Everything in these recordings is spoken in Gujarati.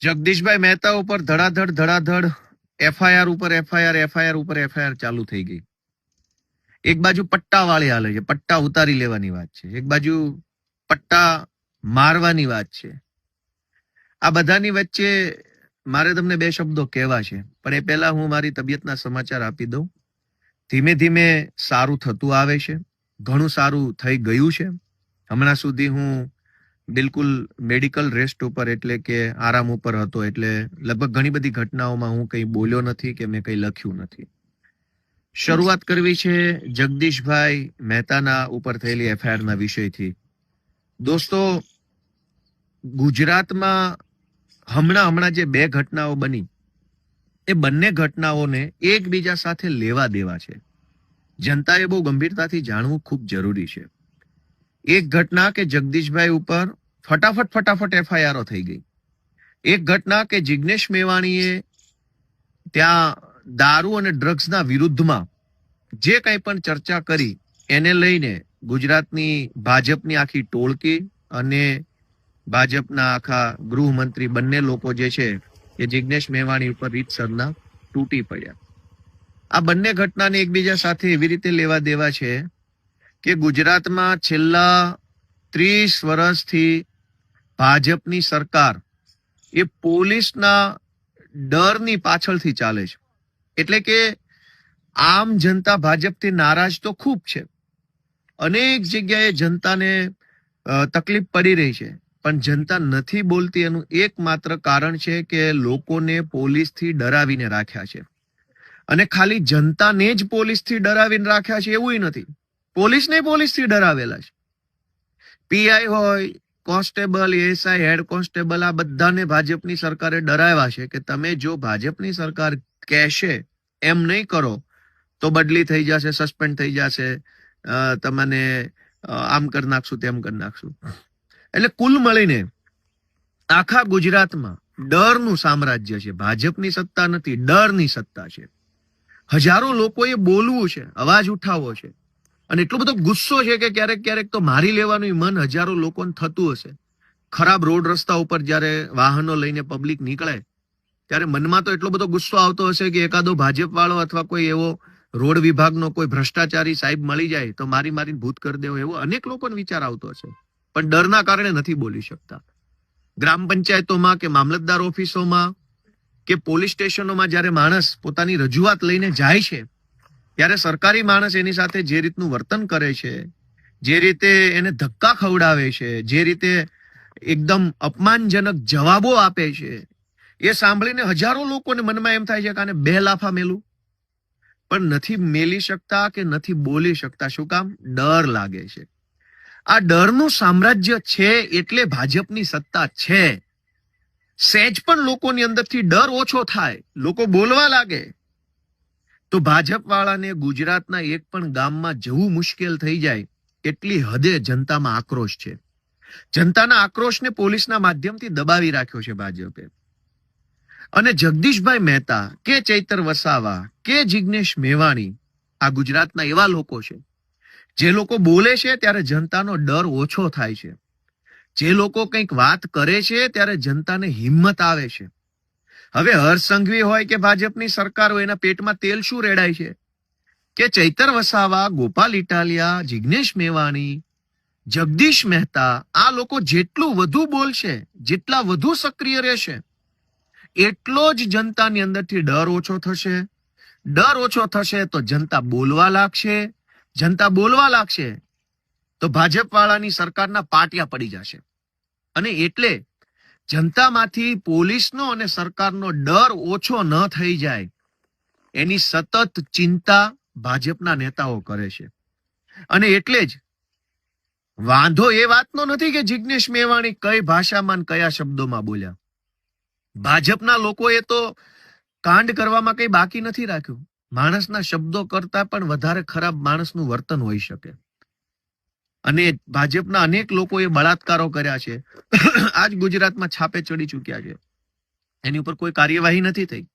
જગદીશભાઈ મહેતા ઉપર ધડાધડ એફઆઈઆર ઉપર એફઆઈઆર ઉપર એફઆઈઆર ચાલુ થઈ ગઈ. એક બાજુ પટ્ટા વાળી હાલે છે, પટ્ટા ઉતારી લેવાની વાત છે, એક બાજુ પટ્ટા મારવાની વાત છે. આ બધાની વચ્ચે મારે તમને બે શબ્દો કહેવા છે, પણ એ પહેલા હું મારી તબિયતના સમાચાર આપી દઉં. ધીમે ધીમે સારું થતું આવે છે, ઘણું સારું થઈ ગયું છે. હમણાં સુધી હું બિલકુલ મેડિકલ રેસ્ટ ઉપર એટલે કે આરામ ઉપર હતો, એટલે લગભગ ઘણી બધી ઘટનાઓમાં હું કંઈ બોલ્યો નથી કે મેં કંઈ લખ્યું નથી. શરૂઆત કરવી છે જગદીશભાઈ મહેતાના ઉપર થયેલી એફઆઈઆરના વિષયથી. દોસ્તો, ગુજરાતમાં હમણાં જે બે ઘટનાઓ બની, એ બંને ઘટનાઓને એકબીજા સાથે લેવા દેવા છે. જનતાએ બહુ ગંભીરતાથી જાણવું ખૂબ જરૂરી છે. એક ઘટના કે જગદીશભાઈ ઉપર ફટાફટ એફઆઈઆરો થઈ ગઈ. એક ઘટના કે જિગ્નેશ મેવાણીએ ત્યાં દારૂ અને ડ્રગ્સના વિરુદ્ધમાં જે કંઈ પણ ચર્ચા કરી એને લઈને ગુજરાતની ભાજપની આખી ટોળકી અને ભાજપના આખા ગૃહમંત્રી બંને લોકો જે છે એ જિગ્નેશ મેવાણી ઉપર રીતસરના તૂટી પડ્યા. આ બંને ઘટનાને એકબીજા સાથે એવી રીતે લેવા દેવા છે કે ગુજરાતમાં છેલ્લા 30 વર્ષથી ભાજપની સરકાર એ પોલીસના ડરની પાછળથી ચાલે છે. એટલે કે આમ જનતા ભાજપથી નારાજ તો ખૂબ છે, અનેક જગ્યાએ જનતાને તકલીફ પડી રહી છે, પણ જનતા નથી બોલતી. એનું એકમાત્ર કારણ છે કે લોકોને પોલીસથી ડરાવીને રાખ્યા છે. અને ખાલી જનતાને જ પોલીસથી ડરાવીને રાખ્યા છે એવું નથી, પોલીસને પોલીસથી ડરાવેલા છે. પીઆઈ હોય, કોન્સ્ટેબલ, એએસઆઈ, હેડ કોન્સ્ટેબલ, આ બધાને ભાજપની સરકારે ડરાવ્યા છે કે તમે જો ભાજપની સરકાર કહેશે એમ નહીં કરો તો બદલી થઈ જશે, સસ્પેન્ડ થઈ જશે, તમને આમ કરી નાખશું, તેમ કરી નાખશું. એટલે કુલ મળીને આખા ગુજરાતમાં ડરનું સામ્રાજ્ય છે. ભાજપની સત્તા નથી, ડરની સત્તા છે. હજારો લોકોએ બોલવું છે, અવાજ ઉઠાવવો છે, અને એટલો બધો ગુસ્સો છે કે ક્યારેક તો મારી લેવાનું મન હજારો લોકોને થતું હશે. ખરાબ રોડ રસ્તા ઉપર જ્યારે વાહનો લઈને પબ્લિક નીકળે ત્યારે મનમાં તો એટલો બધો ગુસ્સો આવતો હશે કે એકાદો ભાજપ વાળો અથવા કોઈ એવો રોડ વિભાગનો કોઈ ભ્રષ્ટાચારી સાહેબ મળી જાય તો મારીને ભૂત કરી દેવો, એવો અનેક લોકોને વિચાર આવતો હશે. પણ ડરના કારણે નથી બોલી શકતા. ગ્રામ પંચાયતોમાં કે મામલતદાર ઓફિસોમાં કે પોલીસ સ્ટેશનોમાં જ્યારે માણસ પોતાની રજૂઆત લઈને જાય છે ત્યારે સરકારી માણસ એની સાથે જે રીતનું વર્તન કરે છે, જે રીતે એને ધક્કા ખવડાવે છે, જે રીતે એકદમ અપમાનજનક જવાબો આપે છે, એ સાંભળીને હજારો લોકોને મનમાં એમ થાય છે કે આને બે લાફા મેલું, પણ નથી મેલી શકતા કે નથી બોલી શકતા. શું કામ? ડર લાગે છે. આ ડરનું સામ્રાજ્ય છે એટલે ભાજપની સત્તા છે. સહેજ પણ લોકોની અંદરથી ડર ઓછો થાય, લોકો બોલવા લાગે તો ભાજપ વાળાને ગુજરાતના એક પણ ગામમાં જવું મુશ્કેલ થઈ જાય એટલી હદે જનતામાં આક્રોશ છે. જનતાના આક્રોશને પોલીસના માધ્યમથી દબાવી રાખ્યો છે ભાજપે. અને જગદીશભાઈ મહેતા કે ચૈતર વસાવા કે જિગ્નેશ મેવાણી આ ગુજરાતના એવા લોકો છે જે લોકો બોલે છે ત્યારે જનતાનો ડર ઓછો થાય છે. જે લોકો કંઈક વાત કરે છે ત્યારે જનતાને હિંમત આવે છે. હવે હર્ષ સંઘવી હોય કે ભાજપની સરકાર હોય, એના પેટમાં તેલ શું રેડાય છે કે ચૈતર વસાવા, ગોપાલ ઇટાલિયા, જિગ્નેશ મેવાણી, જગદીશ મહેતા, આ લોકો જેટલું વધુ બોલશે, જેટલા વધુ સક્રિય રહેશે, એટલો જ જનતાની અંદરથી ડર ઓછો થશે. ડર ઓછો થશે તો જનતા બોલવા લાગશે. જનતા બોલવા લાગશે તો ભાજપ વાળાની સરકારના પાટિયા પડી જશે. અને એટલે જનતામાંથી પોલીસનો અને સરકારનો ડર ઓછો ન થઈ જાય એની સતત ચિંતા ભાજપના નેતાઓ કરે છે. અને એટલે જ વાંધો એ વાતનો નથી કે જિગ્નેશ મેવાણી કઈ ભાષામાં કયા શબ્દોમાં બોલ્યા. ભાજપના લોકોએ તો કાંડ કરવામાં કઈ બાકી નથી રાખ્યું. માણસના શબ્દો કરતા પણ વધારે ખરાબ માણસનું વર્તન હોઈ શકે. અને ભાજપના અનેક લોકોએ બળાત્કારો કર્યા છે. આજ ગુજરાતમાં છાપે ચડી ચૂક્યા છે, એની ઉપર કોઈ કાર્યવાહી નથી થઈ.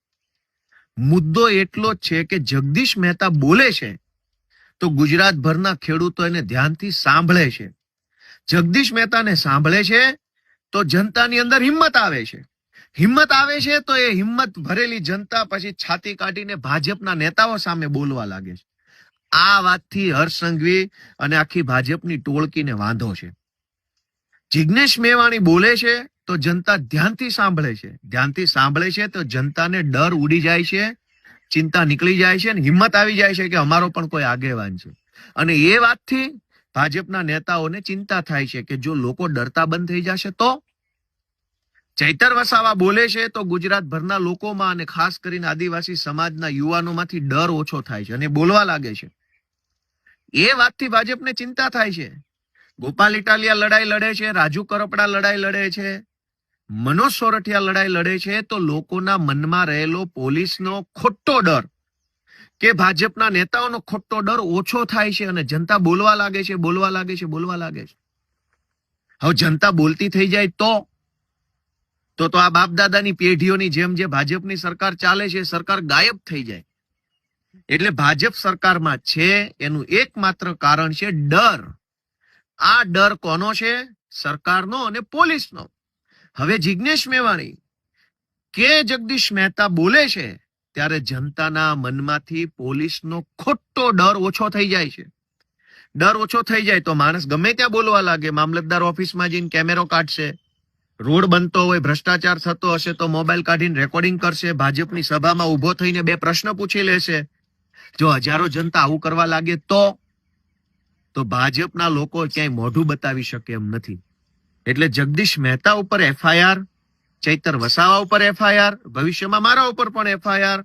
મુદ્દો એટલો જ છે કે જગદીશ મહેતા બોલે છે તો ગુજરાતભરના ખેડૂતો એને ધ્યાનથી સાંભળે છે. જગદીશ મહેતાને સાંભળે છે તો જનતાની અંદર હિંમત આવે છે. હિંમત આવે છે તો એ હિંમત ભરેલી જનતા પછી છાતી કાઢીને ભાજપના નેતાઓ સામે બોલવા લાગે છે. આ વાતથી હર્ષ સંઘવી અને આખી ભાજપની ટોળકીને વાંધો છે. જિગ્નેશ મેવાણી બોલે છે તો જનતા ધ્યાનથી સાંભળે છે તો જનતાને ડર ઉડી જાય છે, ચિંતા નીકળી જાય છે અને હિંમત આવી જાય છે કે અમારો પણ કોઈ આગેવાન છે. અને એ વાતથી ભાજપના નેતાઓને ચિંતા થાય છે કે જો લોકો ડરતા બંધ થઈ જશે તો. ચૈતર વસાવા બોલે છે તો ગુજરાતભરના લોકોમાં અને ખાસ કરીને આદિવાસી સમાજના યુવાનોમાંથી ડર ઓછો થાય છે અને બોલવા લાગે છે. એ વાતથી ભાજપને ચિંતા થાય છે. ગોપાલ ઇટાલિયા લડાઈ લડે છે, રાજુ કરપડા લડાઈ લડે છે, મનોજ સોરઠિયા લડાઈ લડે છે, તો લોકોના મનમાં રહેલો પોલીસનો ખોટો ડર કે ભાજપના નેતાઓનો ખોટો ડર ઓછો થાય છે અને જનતા બોલવા લાગે છે. હવે જનતા બોલતી થઈ જાય તો આ બાપ દાદાની પેઢીઓની જેમ જે ભાજપની સરકાર ચાલે છે, સરકાર ગાયબ થઈ જાય. એટલે ભાજપ સરકારમાં છે એનું એકમાત્ર કારણ છે ડર. આ ડર કોનો છે? સરકારનો અને પોલીસનો. હવે જિગ્નેશ મેવાણી કે જગદીશ મહેતા બોલે છે ત્યારે જનતાના મનમાંથી પોલીસનો ખોટો ડર ઓછો થઈ જાય છે. ડર ઓછો થઈ જાય તો માણસ ગમે ત્યાં બોલવા લાગે. મામલતદાર ઓફિસમાં જઈને કેમેરો કાઢશે, રોડ બનતો હોય, ભ્રષ્ટાચાર થતો હશે તો મોબાઈલ કાઢીને રેકોર્ડિંગ કરશે, ભાજપની સભામાં ઉભો થઈને 2 પ્રશ્ન પૂછી લેશે. જો હજારો જનતા આવું કરવા લાગે તો ભાજપના લોકો ક્યાંય મોઢું બતાવી શકે એમ નથી. એટલે જગદીશ મહેતા ઉપર FIR, ચૈતર વસાવા ઉપર FIR, ભવિષ્યમાં મારા ઉપર પણ FIR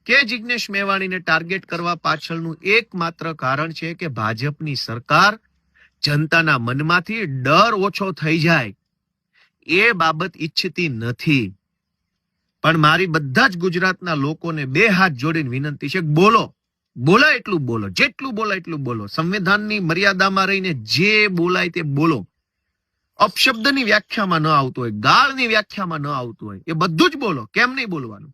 કે જિગ્નેશ મેવાણીને ટાર્ગેટ કરવા પાછળનું એકમાત્ર કારણ છે કે ભાજપની સરકાર જનતાના મનમાંથી ડર ઓછો થઈ જાય એ બાબત ઈચ્છતી નથી. પણ મારી બધા જ ગુજરાતના લોકોને 2 હાથ જોડીને વિનંતી છે, બોલાય એટલું બોલો, જેટલું બોલાય એટલું બોલો. સંવિધાનની મર્યાદામાં રહીને જે બોલાય તે બોલો. અપશબ્દની વ્યાખ્યામાં ન આવતું હોય, ગાળની વ્યાખ્યામાં ન આવતું હોય, એ બધું જ બોલો. કેમ નહીં બોલવાનું?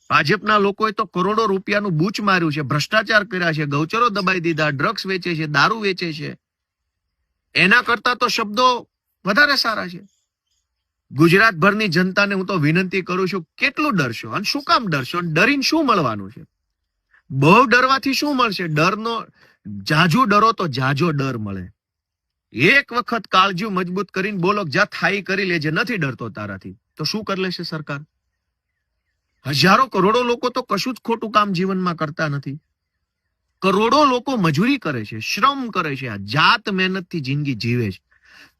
ભાજપના લોકોએ તો કરોડો રૂપિયાનું બૂચ માર્યું છે, ભ્રષ્ટાચાર કર્યા છે, ગૌચરો દબાઈ દીધા, ડ્રગ્સ વેચે છે, દારૂ વેચે છે. એના કરતા તો શબ્દો વધારે સારા છે. ગુજરાતભરની જનતાને હું તો વિનંતી કરું છું, કેટલું ડરશો અને શું કામ ડરશો? ડરીને શું મળવાનું છે? બહુ ડરવાથી શું મળશે? ડરનો જાજુ ડરો તો જાજો ડર મળે. એક વખત કાળજી મજબૂત કરીને બોલો, જા થાય કરી લેજે, નથી ડરતો તારાથી, તો શું કરી લેશે સરકાર? હજારો કરોડો લોકો તો કશું જ ખોટું કામ જીવનમાં કરતા નથી. કરોડો લોકો મજૂરી કરે છે, શ્રમ કરે છે, જાત મહેનતથી જિંદગી જીવે છે.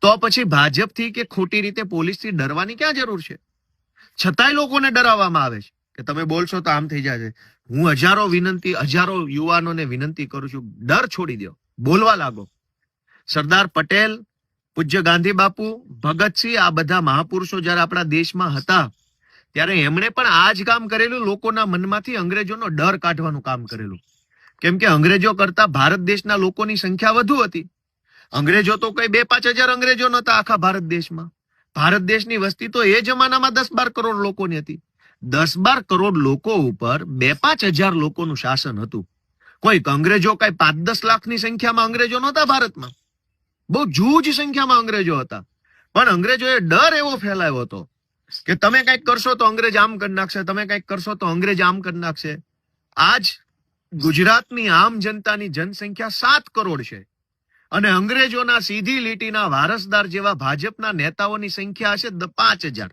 તો પછી ભાજપથી કે ખોટી રીતે પોલીસથી ડરવાની ક્યાં જરૂર છે? છતાંય લોકોને ડરાવવામાં આવે છે કે તમે બોલશો તો આમ થઈ જશે. હું હજારો યુવાનોને વિનંતી કરું છું, ડર છોડી દો, બોલવા લાગો. સરદાર પટેલ, પૂજ્ય ગાંધી બાપુ, ભગતસિંહ, આ બધા મહાપુરુષો જયારે આપણા દેશમાં હતા ત્યારે એમણે પણ આ જ કામ કરેલું. લોકોના મનમાંથી અંગ્રેજોનો ડર કાઢવાનું કામ કરેલું. કેમ કે અંગ્રેજો કરતા ભારત દેશના લોકોની સંખ્યા વધુ હતી. અંગ્રેજો તો કઈ 2-5 હજાર અંગ્રેજો નતા આખા ભારત દેશમાં. ભારત દેશની વસ્તી તો એ જમાનામાં 10-12 કરોડ લોકોની હતી. 10-12 કરોડ લોકો ઉપર 2-5 હજાર લોકોનું શાસન હતું. કોઈ અંગ્રેજો કઈ 5-10 લાખની સંખ્યામાં અંગ્રેજો નહોતા ભારતમાં. બહુ જૂજ સંખ્યામાં અંગ્રેજો હતા. પણ અંગ્રેજોએ ડર એવો ફેલાયો હતો કે તમે કંઈક કરશો તો અંગ્રેજ આમ કરી નાખશે, તમે કંઈક કરશો તો અંગ્રેજ આમ કરી નાખશે. આજ ગુજરાતની આમ જનતાની જનસંખ્યા 7 કરોડ છે અને અંગ્રેજોના સીધી લીટીના વારસદાર જેવા ભાજપના નેતાઓની સંખ્યા હશે 5,000.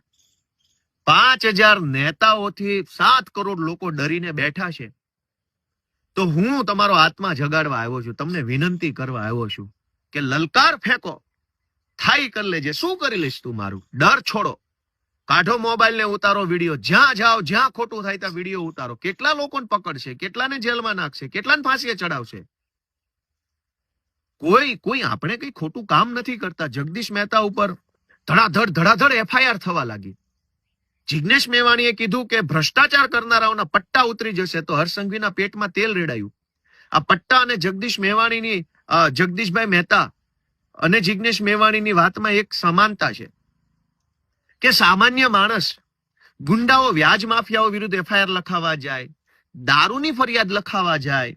5,000 નેતાઓથી 7 કરોડ લોકો ડરીને બેઠા છે. તો હું તમારો આત્મા જગાડવા આવ્યો છું, તમને વિનંતી કરવા આવ્યો છું કે લલકાર ફેંકો, થાય કરી લેજે. શું કરી લઈશ તું મારું? ડર છોડો, કાઢો મોબાઈલ ને ઉતારો વિડીયો. જ્યાં જાઓ, જ્યાં ખોટું થાય ત્યાં વિડીયો ઉતારો. કેટલા લોકોને પકડશે, કેટલાને જેલમાં નાખશે, કેટલાને ફાંસીએ ચડાવશે? કોઈ આપણે કઈ ખોટું કામ નથી કરતા. જગદીશ મહેતા ઉપર ધડાધડ FIR થવા લાગી. જિગ્નેશ મેવાણીએ કીધું કે ભ્રષ્ટાચાર કરનારાઓના પટ્ટા ઉતરી જશે, તો હર્ષ સંઘવીના પેટમાં તેલ રેડાયું. આ પટ્ટા અને જગદીશભાઈ મહેતા અને જિગ્નેશ મેવાણીની વાતમાં એક સમાનતા છે કે સામાન્ય માણસ, ગુંડાઓ, વ્યાજ માફિયાઓ વિરુદ્ધ FIR લખાવા જાય, દારૂની ફરિયાદ લખાવા જાય,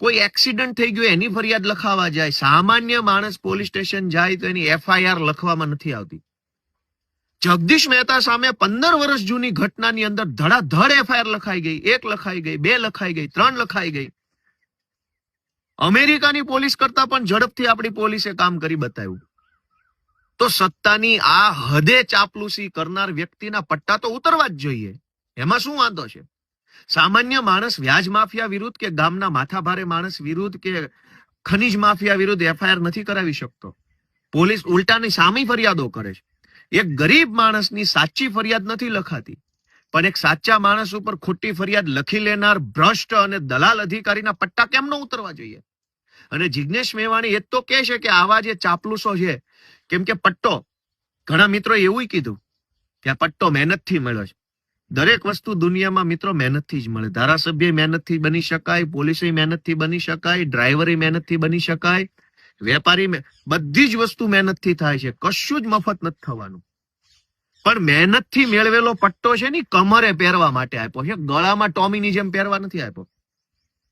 કોઈ એક્સિડન્ટ થઈ ગયું એની ફરિયાદ લખાવા જાય, સામાન્ય માણસ પોલીસ સ્ટેશન જાય તો એની FIR લખવામાં નથી આવતી. જગદીશ મહેતા સામે 15 વર્ષ જૂની ઘટનાની અંદર ધડાધડ એફઆઈઆર લખાઈ ગઈ, 1 લખાઈ ગઈ, 2 લખાઈ ગઈ, 3 લખાઈ ગઈ. અમેરિકાની પોલીસ કરતા પણ ઝડપથી આપણી પોલીસે કામ કરી બતાવ્યું. તો સત્તાની આ હદે ચાપલુસી કરનાર વ્યક્તિના પટ્ટા તો ઉતરવા જ જોઈએ. એમાં શું વાંધો છે? સામાન્ય માણસ વ્યાજ માફિયા વિરુદ્ધ કે ગામના માથાભારે માણસ વિરુદ્ધ કે ખનીજ માફિયા વિરુદ્ધ એફઆઈઆર નથી કરાવી શકતો. પોલીસ ઉલટાની સામી ફરિયાદો કરે છે. એક ગરીબ માણસની સાચી ફરિયાદ નથી લખાતી, પણ એક સાચા માણસ ઉપર ખોટી ફરિયાદ લખી લેનાર ભ્રષ્ટ અને દલાલ અધિકારીના પટ્ટા કેમ ન ઉતરવા જોઈએ? અને જિજ્ઞેશ મેવાણી એ તો કહે છે કે આવા જે ચાપલુસો છે, કેમ કે પટ્ટો, ઘણા મિત્રો એવું કીધું કે આ પટ્ટો મહેનતથી મળ્યો છે. દરેક વસ્તુ દુનિયામાં મિત્રો મહેનતથી જ મળે. ધારાસભ્ય મહેનતથી બની શકાય, પોલીસે મહેનતથી બની શકાય, ડ્રાઈવરે મહેનતથી બની શકાય, વેપારી બધી જ વસ્તુ મહેનતથી થાય છે. કશું જ મફત નથી થવાનું. પણ મહેનતથી મેળવેલો પટ્ટો છે ને કમરે પહેરવા માટે આપ્યો છે, ગળામાં ટોમીની જેમ પહેરવા નથી આપ્યો.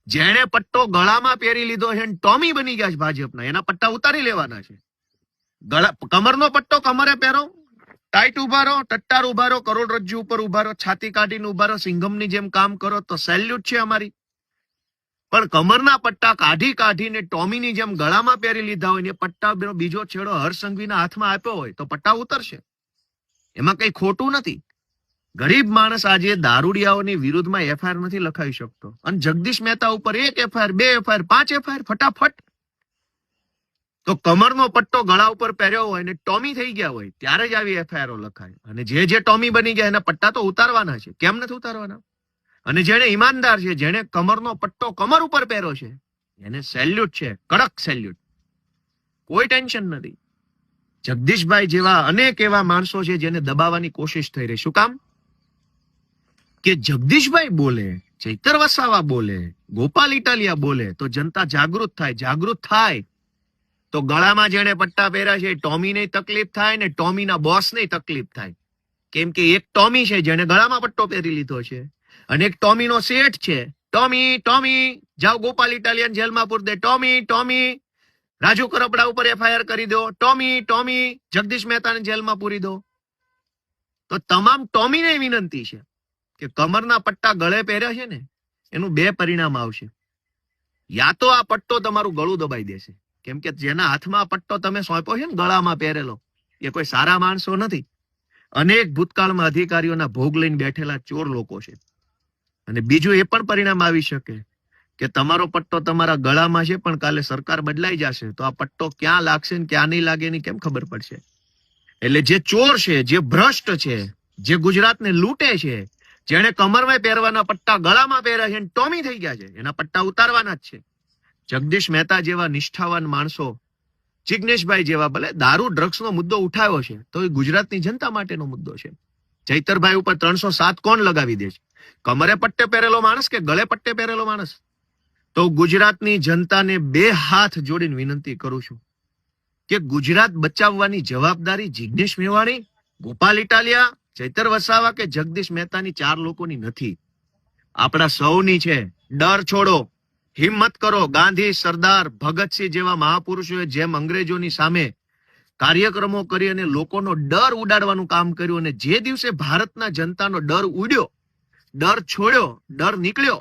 જેણે પટ્ટો ગળામાં પહેરી લીધો છે ટોમી બની ગયા છે ભાજપના, એના પટ્ટા ઉતારી લેવાના છે. કમરનો પટ્ટો કમરે પહેરો, ટાઈટ ઉભા રહો, ટટ્ટાર ઉભા રહો, કરોડરજ્જુ ઉપર ઉભા રહો, છાતી કાઢીને ઉભા રહો, સિંઘમની જેમ કામ કરો તો સેલ્યુટ છે અમારી. પણ કમરના પટ્ટા કાઢીને ટોમીની જેમ ગળામાં પહેરી લીધા હોય ને પટ્ટા બીજો છેડો હરસંઘવીના હાથમાં આપ્યો હોય તો પટ્ટા ઉતરશે. એમાં કઈ ખોટું નથી. ગરીબ માણસ આજે દારૂડિયાઓની વિરુદ્ધમાં એફઆઈઆર નથી લખાવી શકતો, અને જગદીશ મહેતા ઉપર 1 એફઆઈઆર, 2 એફઆઈઆર, 5 એફઆઈઆર ફટાફટ. તો કમરનો પટ્ટો ગળા ઉપર પહેર્યો હોય ને ટોમી થઈ ગયા હોય ત્યારે જ આવી એફઆઈઆરો લખાય. અને જે ટોમી બની ગયા એના પટ્ટા તો ઉતારવાના છે. કેમ નથી ઉતારવાના? અને જેને ઈમાનદાર છે, જેને કમરનો પટ્ટો કમર ઉપર પહેર્યો છે, એને સેલ્યુટ છે, કડક સેલ્યુટ. કોઈ ટેન્શન નથી. જગદીશભાઈ જેવા અનેક એવા માણસો છે જેને દબાવવાની કોશિશ થઈ રહી. શું કામ? કે જગદીશભાઈ બોલે, ચૈતર વસાવા બોલે, ગોપાલ ઇટાલિયા બોલે તો જનતા જાગૃત થાય. જાગૃત થાય તો ગળામાં જેને પટ્ટા પહેર્યા છે ટોમીને તકલીફ થાય ને ટોમીના બોસને તકલીફ થાય. કેમ કે એક ટોમી છે જેને ગળામાં પટ્ટો પહેરી લીધો છે, અને એક ટોમીનો શેઠ છે. ટોમી જાઓ ગોપાલ ઇટાલિયન જેલમાં પૂર દે, ટોમી રાજુ કરપડા ઉપર એફઆઈઆર કરી દો, ટોમી જગદીશ મહેતાને જેલમાં પૂરી દો. તો તમામ ટોમીને વિનંતી છે કે કમરના પટ્ટા ગળે પહેર્યા છે ને એનું 2 પરિણામ આવશે. યા તો આ પટ્ટો તમારું ગળું દબાઈ દેશે, કેમ કે જેના હાથમાં પટ્ટો તમે સોંપ્યો છે ને ગળામાં પહેરેલો, એ કોઈ સારા માણસો નથી. અનેક ભૂતકાળમાં અધિકારીઓના ભોગ લઈને બેઠેલા ચોર લોકો છે. અને બીજું એ પણ પરિણામ આવી શકે કે તમારો પટ્ટો તમારા ગળામાં છે પણ કાલે સરકાર બદલાઈ જશે તો આ પટ્ટો ક્યાં લાગશે ને ક્યાં નહીં લાગે એની કેમ ખબર પડશે? એટલે જે ચોર છે, જે ભ્રષ્ટ છે, જે ગુજરાતને લૂંટે છે, જેને કમરમાં પહેરવાના પટ્ટા ગળામાં પહેર્યા છે, ટોમી થઈ ગયા છે, એના પટ્ટા ઉતારવાના જ છે. જગદીશ મહેતા જેવા નિષ્ઠાવાન માણસો, જિજ્ઞેશભાઈ જેવા, ભલે દારૂ ડ્રગ્સનો મુદ્દો ઉઠાવ્યો છે તો એ ગુજરાતની જનતા માટેનો મુદ્દો છે. ચૈતરભાઈ ઉપર 307 કોણ લગાવી દે છે? કમરે પટ્ટે પહેરેલો માણસ કે ગળે પટ્ટે પહેરેલો માણસ? તો ગુજરાતની જનતાને 2 હાથ જોડીને વિનંતી કરું છું કે ગુજરાત બચાવવાની જવાબદારી જિજ્ઞેશ મેવાણી, ગોપાલ ઇટાલિયા, ચૈતર વસાવા કે જગદીશ મહેતાની 4 લોકોની નથી, આપણા સૌની છે. ડર છોડો, હિંમત કરો. ગાંધી, સરદાર, ભગતસિંહ જેવા મહાપુરુષોએ જેમ અંગ્રેજોની સામે કાર્યક્રમો કરી અને લોકોનો ડર ઉડાડવાનું કામ કર્યું, અને જે દિવસે ભારતના જનતાનો ડર ઉડ્યો, ડર છોડ્યો, ડર નીકળ્યો,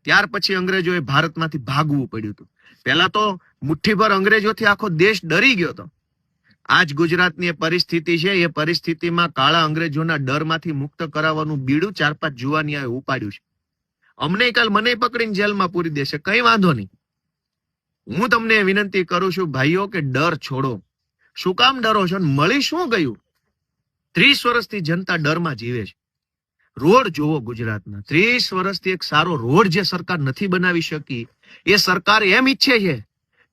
ત્યાર પછી અંગ્રેજોએ ભારતમાંથી ભાગવું પડ્યું હતું. પહેલા તો મુઠ્ઠીભર અંગ્રેજોથી આખો દેશ ડરી ગયો હતો. આજ ગુજરાતની એ પરિસ્થિતિ છે. એ પરિસ્થિતિમાં કાળા અંગ્રેજોના ડરમાંથી મુક્ત કરાવવાનું બીડું 4-5 જુવાનીઓએ ઉપાડ્યું છે. અમને કાલ મને પકડીને જેલમાં પૂરી દેશે, કઈ વાંધો નહીં. હું તમને વિનંતી કરું છું ભાઈઓ કે ડર છોડો. શું કામ ડરો છો? મળી શું ગયું? 30 વર્ષથી જનતા ડરમાં જીવે છે. રોડ જોવો ગુજરાતના. 30 વર્ષથી એક સારો રોડ જે સરકાર નથી બનાવી શકી, એ સરકાર એમ ઈચ્છે છે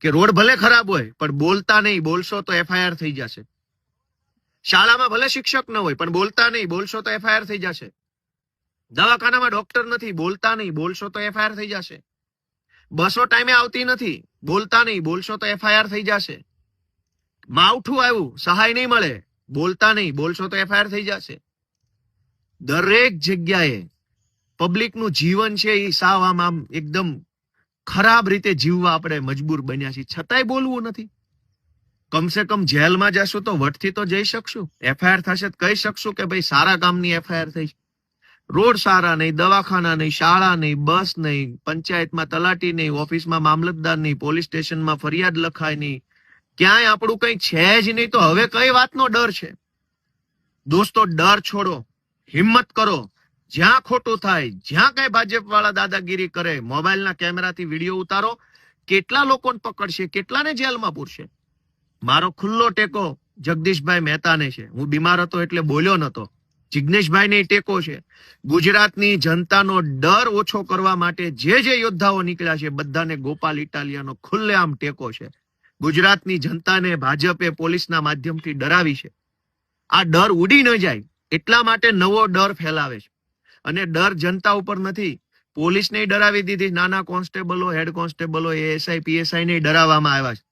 કે રોડ ભલે ખરાબ હોય પણ બોલતા નહીં, બોલશો તો એફઆઈઆર થઈ જશે. શાળામાં ભલે શિક્ષક ન હોય પણ બોલતા નહીં, બોલશો તો એફઆઈઆર થઈ જશે. દવાખાનામાં ડોક્ટર નથી, બોલતા નહીં, બોલશો તો એફઆઈઆર થઈ જશે. બસો ટાઈમે આવતી નથી, બોલતા નહીં, બોલશો તો એફઆઈઆર થઈ જશે. માવઠું આવ્યું, સહાય નહીં મળે, બોલતા નહીં, બોલશો તો એફઆઈઆર થઈ જશે. દરેક જગ્યાએ પબ્લિકનું જીવન છે એ સાવ આમ એકદમ ખરાબ રીતે જીવવા આપણે મજબૂર બન્યા છીએ, છતાંય બોલવું નથી. કમસે કમ જેલમાં જશું તો વટથી તો જઈ શકશું. એફઆઈઆર થશે તો કહી શકશું કે ભાઈ સારા કામની એફઆઈઆર થઈ. રોડ સારા નહીં, દવાખાના નહીં, શાળા નહીં, બસ નહીં, પંચાયતમાં તલાટી નહીં, ઓફિસમાં મામલતદાર નહીં, પોલીસ સ્ટેશનમાં ફરિયાદ લખાય નહીં, ક્યાંય આપણું કઈ છે જ નહીં. તો હવે કઈ વાતનો ડર છે? દોસ્તો, ડર છોડો, હિંમત કરો. જ્યાં ખોટું થાય, જ્યાં કઈ ભાજપ વાળા દાદાગીરી કરે, મોબાઈલના કેમેરાથી વિડીયો ઉતારો. કેટલા લોકોને પકડશે, કેટલાને જેલમાં પૂરશે? મારો ખુલ્લો ટેકો જગદીશભાઈ મહેતાને છે. હું બીમાર હતો એટલે બોલ્યો નતો. જિગ્નેશભાઈને ટેકો છે. ગુજરાતની જનતાનો ડર ઓછો કરવા માટે જે યોદ્ધાઓ નીકળ્યા છે બધાને ગોપાલ ઇટાલિયાનો ખુલ્લેઆમ ટેકો છે. ગુજરાતની જનતાને ભાજપે પોલીસના માધ્યમથી ડરાવી છે. આ ડર ઉડી ન જાય એટલા માટે નવો ડર ફેલાવે છે. અને ડર જનતા ઉપર નથી, પોલીસને ડરાવી દીધી. નાના કોન્સ્ટેબલો, હેડ કોન્સ્ટેબલો, એએસઆઈ, પીએસઆઈ ને ડરાવવામાં આવ્યા છે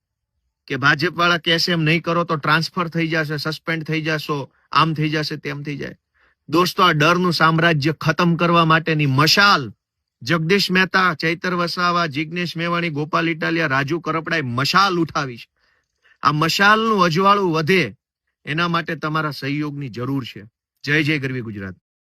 કે ભાજપ વાળા કહેશે એમ નહીં કરો તો ટ્રાન્સફર થઈ જશે, સસ્પેન્ડ થઈ જશો, આમ થઈ જશે, તેમ થઈ જાય. દોસ્તો, આ ડરનું સામ્રાજ્ય ખતમ કરવા માટેની મશાલ જગદીશ મહેતા, ચૈતર વસાવા, જિગ્નેશ મેવાણી, ગોપાલ ઇટાલિયા, રાજુ કરપડાએ મશાલ ઉઠાવી છે. આ મશાલનું અજવાળું વધે એના માટે તમારા સહયોગની જરૂર છે. જય જય ગરવી ગુજરાત.